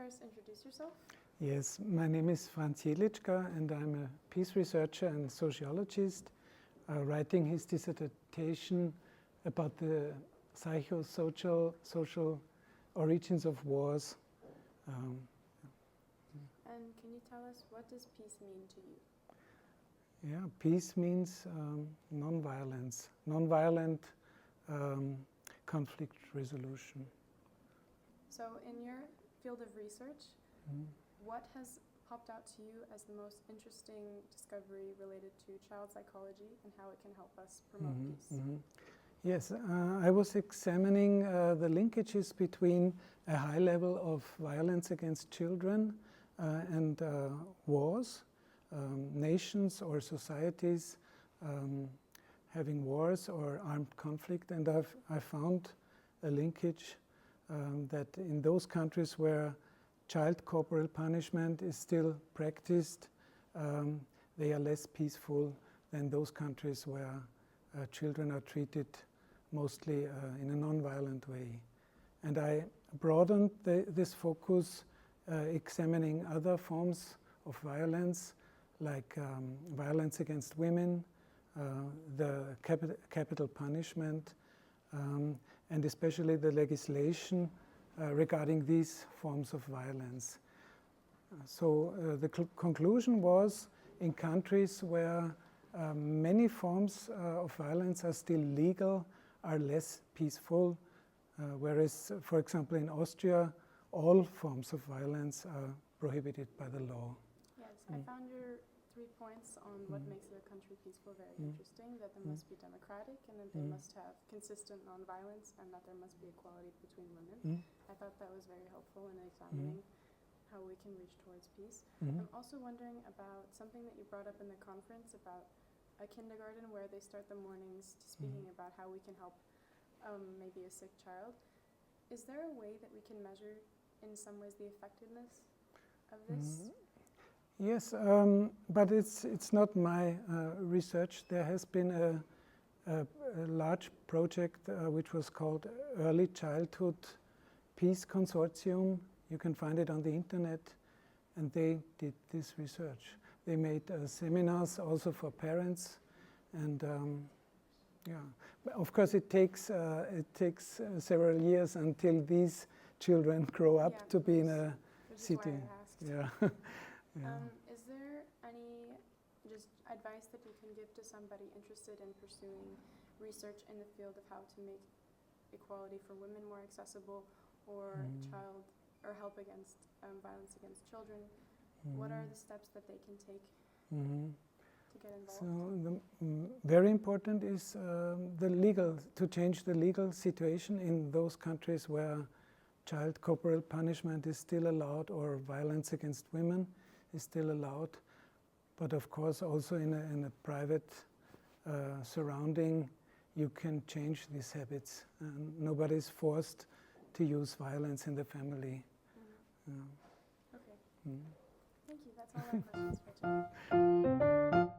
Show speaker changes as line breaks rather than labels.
first introduce yourself?
Yes, my name is Franz Jedlicka and I'm a peace researcher and sociologist, writing his dissertation about the social origins of wars.
And can you tell us, what does peace mean to you?
Yeah, peace means non-violence, non-violent conflict resolution.
So in your field of research, what has popped out to you as the most interesting discovery related to child psychology and how it can help us promote peace?
Yes, I was examining the linkages between a high level of violence against children and wars, nations or societies having wars or armed conflict, and I found a linkage that in those countries where child corporal punishment is still practiced, they are less peaceful than those countries where children are treated mostly in a non-violent way. And I broadened this focus, examining other forms of violence, like violence against women, the capital punishment, and especially the legislation regarding these forms of violence. So the conclusion was, in countries where many forms of violence are still legal, are less peaceful, whereas, for example, in Austria, all forms of violence are prohibited by the law.
Yes, I found your 3 points on what makes a country peaceful very interesting, that there must be democratic, and that they must have consistent nonviolence, and that there must be equality between women. I thought that was very helpful in examining how we can reach towards peace. I'm also wondering about something that you brought up in the conference about a kindergarten where they start the mornings speaking about how we can help maybe a sick child. Is there a way that we can measure in some ways the effectiveness of this?
Yes, but it's not my research. There has been a large project which was called Early Childhood Peace Consortium. You can find it on the internet, and they did this research. They made seminars also for parents, and yeah, but of course it takes several years until these children grow up to be in a city. Yeah.
Is there any just advice that you can give to somebody interested in pursuing research in the field of how to make equality for women more accessible, or help against violence against children? What are the steps that they can take to get involved?
So very important is to change the legal situation in those countries where child corporal punishment is still allowed or violence against women is still allowed. But of course also in a private surrounding you can change these habits. Nobody is forced to use violence in the family.
Okay. Thank you. That's all my questions for today.